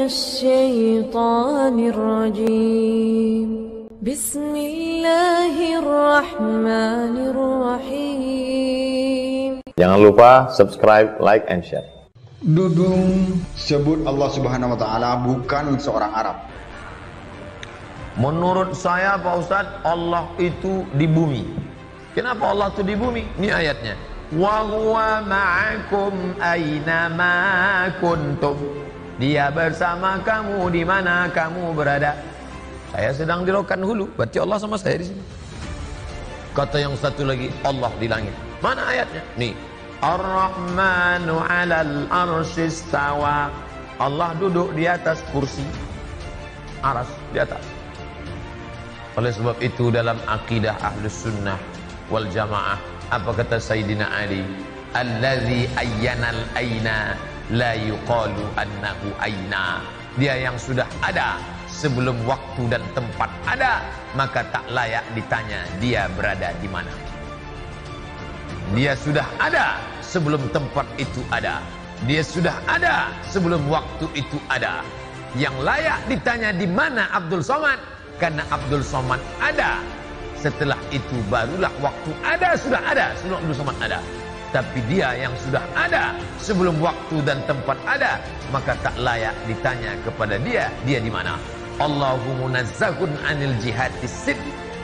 الشيطان الرجيم بسم الله الرحمن الرحيم. Jangan lupa subscribe, like, and share. Dudung sebut Allah Subhanahu wa Ta'ala bukan seorang Arab. Menurut saya Pak Ustadz, Allah itu di bumi. Kenapa Allah itu di bumi? Ini ayatnya. Wa huwa ma'akum aina ma kuntum. Dia bersama kamu di mana kamu berada. Saya sedang di Rokan Hulu, berarti Allah sama saya di sini. Kata yang satu lagi, Allah di langit. Mana ayatnya? Nih. Ar-Rahmanu 'alal arsy istawa. Allah duduk di atas kursi. Aras di atas. Oleh sebab itu dalam akidah Ahlus Sunnah wal Jamaah, apa kata Sayyidina Ali? Allazi ayyanal aina la yuqalu annahu aina. Dia yang sudah ada sebelum waktu dan tempat ada, maka tak layak ditanya dia berada di mana. Dia sudah ada sebelum tempat itu ada. Dia sudah ada sebelum waktu itu ada. Yang layak ditanya di mana Abdul Somad, karena Abdul Somad ada. Setelah itu barulah waktu ada, sudah ada sebelum Abdul Somad ada. Tapi dia yang sudah ada sebelum waktu dan tempat ada, maka tak layak ditanya kepada dia di mana. Allahu munazzahun anil jihadis sid.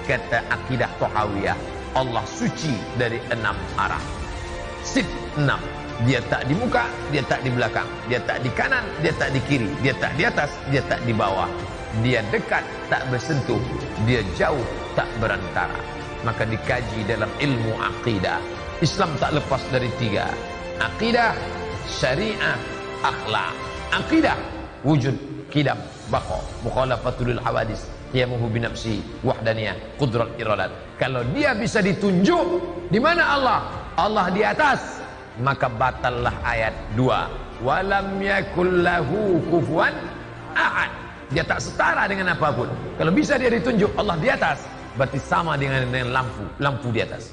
Kata akidah Thahawiyah, Allah suci dari 6 arah. Sid 6. Dia tak di muka, dia tak di belakang, dia tak di kanan, dia tak di kiri, dia tak di atas, dia tak di bawah. Dia dekat, tak bersentuh. Dia jauh, tak berantara. Maka dikaji dalam ilmu akidah. Islam tak lepas dari 3. Akidah, syariah, akhlak. Akidah, wujud, qidam, baqa, mukhalafatul hawadis, qiyamuhu binafsi, wahdaniyah, qudrat iradat. Kalau dia bisa ditunjuk di mana Allah? Allah di atas, maka batallah ayat 2. Walam yakul lahu kufuwan ahad. Dia tak setara dengan apapun. Kalau bisa dia ditunjuk Allah di atas, berarti sama dengan lampu di atas.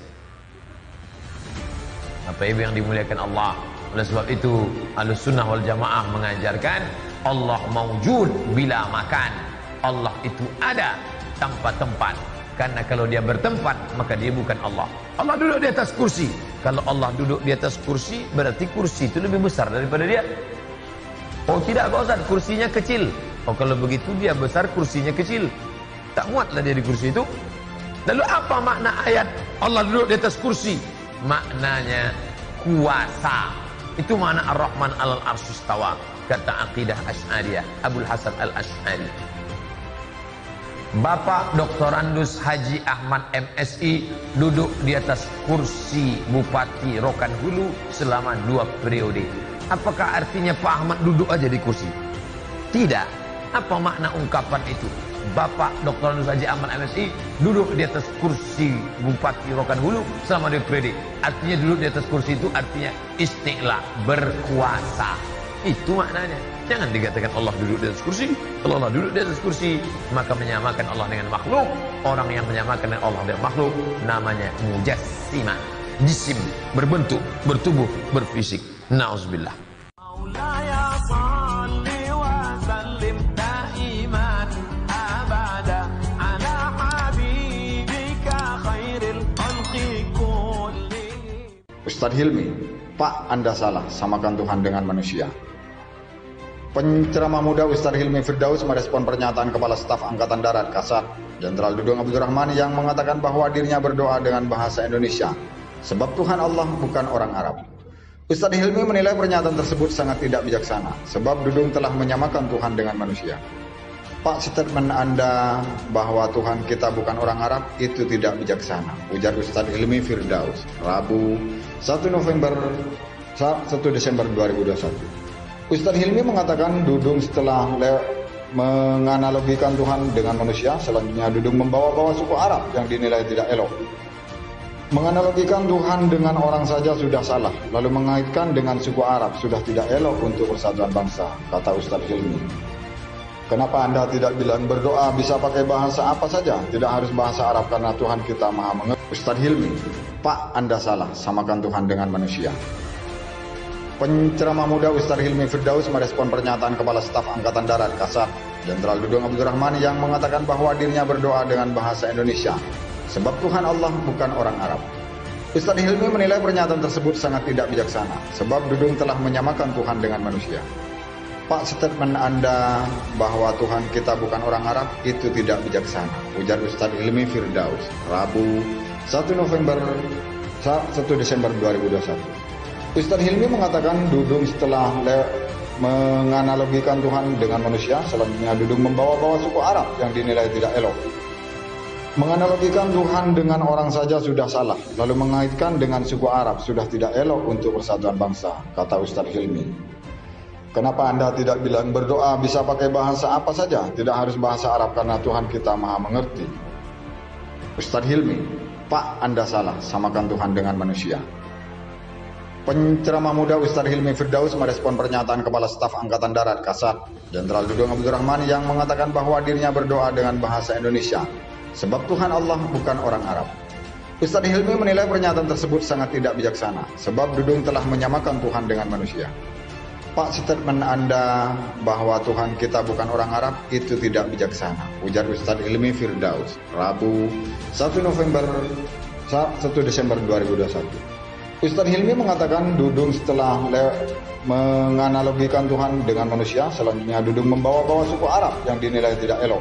Apa ibu yang dimuliakan Allah? Oleh sebab itu Ahlus Sunnah wal Jamaah mengajarkan Allah maujud bila makan. Allah itu ada tanpa tempat. Karena kalau dia bertempat, maka dia bukan Allah. Allah duduk di atas kursi. Kalau Allah duduk di atas kursi, berarti kursi itu lebih besar daripada dia. Oh tidak Pak Ustaz, kursinya kecil. Oh kalau begitu dia besar, kursinya kecil. Tak muatlah dia di kursi itu. Lalu apa makna ayat Allah duduk di atas kursi? Maknanya kuasa. Itu makna Ar-Rahman 'alal arsy istawa. Kata akidah Asy'ariyah, Abul Hasan Al-Asy'ari. Bapak Dr. Andus Haji Ahmad MSI duduk di atas kursi Bupati Rokan Hulu selama 2 periode. Apakah artinya Pak Ahmad duduk aja di kursi? Tidak. Apa makna ungkapan itu? Bapak Dr. Andus Haji Ahmad MSI duduk di atas kursi Bupati Rokan Hulu selama 2 periode. Artinya duduk di atas kursi itu artinya isti'la, berkuasa. Itu maknanya. Jangan dikatakan Allah duduk di atas kursi. Kalau Allah duduk di atas kursi, maka menyamakan Allah dengan makhluk. Orang yang menyamakan Allah dengan makhluk namanya mujassimah. Jisim, berbentuk, bertubuh, berfisik. Na'udzubillah. Ustadz Hilmi, Pak, Anda salah, samakan Tuhan dengan manusia. Penceramah muda Ustadz Hilmi Firdaus merespon pernyataan Kepala Staf Angkatan Darat Kasat Jenderal Dudung Abdurrahman yang mengatakan bahwa dirinya berdoa dengan bahasa Indonesia, sebab Tuhan Allah bukan orang Arab. Ustadz Hilmi menilai pernyataan tersebut sangat tidak bijaksana, sebab Dudung telah menyamakan Tuhan dengan manusia. Pak, statement Anda bahwa Tuhan kita bukan orang Arab itu tidak bijaksana, ujar Ustadz Hilmi Firdaus, Rabu 1 Desember 2021. Ustadz Hilmi mengatakan Dudung setelah menganalogikan Tuhan dengan manusia, selanjutnya Dudung membawa-bawa suku Arab yang dinilai tidak elok. Menganalogikan Tuhan dengan orang saja sudah salah, lalu mengaitkan dengan suku Arab sudah tidak elok untuk persatuan bangsa, kata Ustadz Hilmi. Kenapa Anda tidak bilang berdoa bisa pakai bahasa apa saja, tidak harus bahasa Arab karena Tuhan kita maha mengerti? Ustadz Hilmi, Pak, Anda salah, samakan Tuhan dengan manusia. Penceramah muda Ustadz Hilmi Firdaus merespon pernyataan Kepala Staf Angkatan Darat Kasat, Jenderal Dudung Abdurrahman yang mengatakan bahwa dirinya berdoa dengan bahasa Indonesia, sebab Tuhan Allah bukan orang Arab. Ustadz Hilmi menilai pernyataan tersebut sangat tidak bijaksana, sebab Dudung telah menyamakan Tuhan dengan manusia. Pak, statement Anda bahwa Tuhan kita bukan orang Arab itu tidak bijaksana, ujar Ustadz Hilmi Firdaus, Rabu 1 Desember 2021. Ustadz Hilmi mengatakan Dudung setelah menganalogikan Tuhan dengan manusia, selanjutnya Dudung membawa-bawa suku Arab yang dinilai tidak elok. Menganalogikan Tuhan dengan orang saja sudah salah, lalu mengaitkan dengan suku Arab sudah tidak elok untuk persatuan bangsa, kata Ustadz Hilmi. Kenapa Anda tidak bilang berdoa bisa pakai bahasa apa saja, tidak harus bahasa Arab karena Tuhan kita maha mengerti? Ustadz Hilmi, Pak, Anda salah, samakan Tuhan dengan manusia. Penceramah muda Ustadz Hilmi Firdaus merespon pernyataan Kepala Staf Angkatan Darat Kasat, Jenderal Dudung Abdurrahman yang mengatakan bahwa dirinya berdoa dengan bahasa Indonesia, sebab Tuhan Allah bukan orang Arab. Ustadz Hilmi menilai pernyataan tersebut sangat tidak bijaksana, sebab Dudung telah menyamakan Tuhan dengan manusia. Pak, statement Anda bahwa Tuhan kita bukan orang Arab itu tidak bijaksana, ujar Ustadz Hilmi Firdaus, Rabu 1 Desember 2021. Ustadz Hilmi mengatakan Dudung setelah menganalogikan Tuhan dengan manusia, selanjutnya Dudung membawa-bawa suku Arab yang dinilai tidak elok.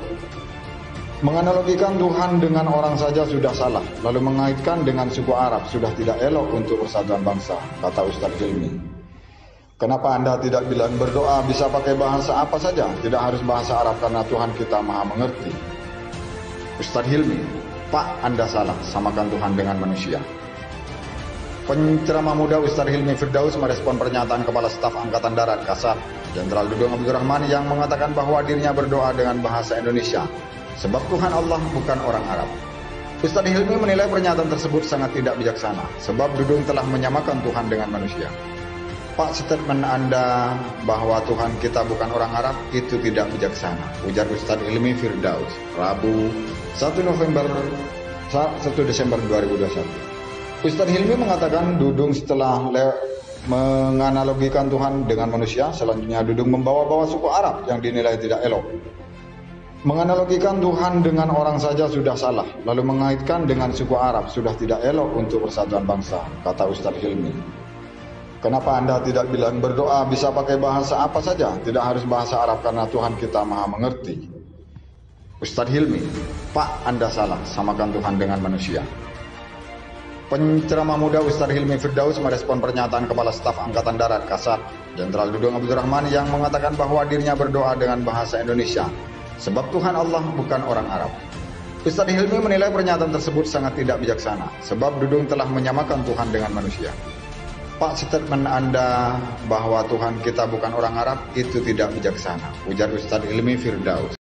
Menganalogikan Tuhan dengan orang saja sudah salah, lalu mengaitkan dengan suku Arab sudah tidak elok untuk persatuan bangsa, kata Ustadz Hilmi. Kenapa Anda tidak bilang berdoa bisa pakai bahasa apa saja, tidak harus bahasa Arab karena Tuhan kita maha mengerti? Ustadz Hilmi, Pak, Anda salah, samakan Tuhan dengan manusia. Penceramah muda Ustadz Hilmi Firdaus merespon pernyataan Kepala Staf Angkatan Darat Kasat, Jenderal Dudung Abdurrahman yang mengatakan bahwa dirinya berdoa dengan bahasa Indonesia, sebab Tuhan Allah bukan orang Arab. Ustadz Hilmi menilai pernyataan tersebut sangat tidak bijaksana, sebab Dudung telah menyamakan Tuhan dengan manusia. Pak, statement Anda bahwa Tuhan kita bukan orang Arab itu tidak bijaksana, ujar Ustadz Hilmi Firdaus, Rabu 1 Desember 2021. Ustadz Hilmi mengatakan Dudung setelah menganalogikan Tuhan dengan manusia, selanjutnya Dudung membawa-bawa suku Arab yang dinilai tidak elok. Menganalogikan Tuhan dengan orang saja sudah salah, lalu mengaitkan dengan suku Arab sudah tidak elok untuk persatuan bangsa, kata Ustadz Hilmi. Kenapa Anda tidak bilang berdoa bisa pakai bahasa apa saja, tidak harus bahasa Arab karena Tuhan kita maha mengerti? Ustadz Hilmi, Pak, Anda salah, samakan Tuhan dengan manusia. Penceramah muda Ustadz Hilmi Firdaus merespon pernyataan Kepala Staf Angkatan Darat Kasat, Jenderal Dudung Abdurrahman yang mengatakan bahwa dirinya berdoa dengan bahasa Indonesia, sebab Tuhan Allah bukan orang Arab. Ustadz Hilmi menilai pernyataan tersebut sangat tidak bijaksana, sebab Dudung telah menyamakan Tuhan dengan manusia. Pak, statement Anda bahwa Tuhan kita bukan orang Arab itu tidak bijaksana, ujar Ustadz Hilmi Firdaus,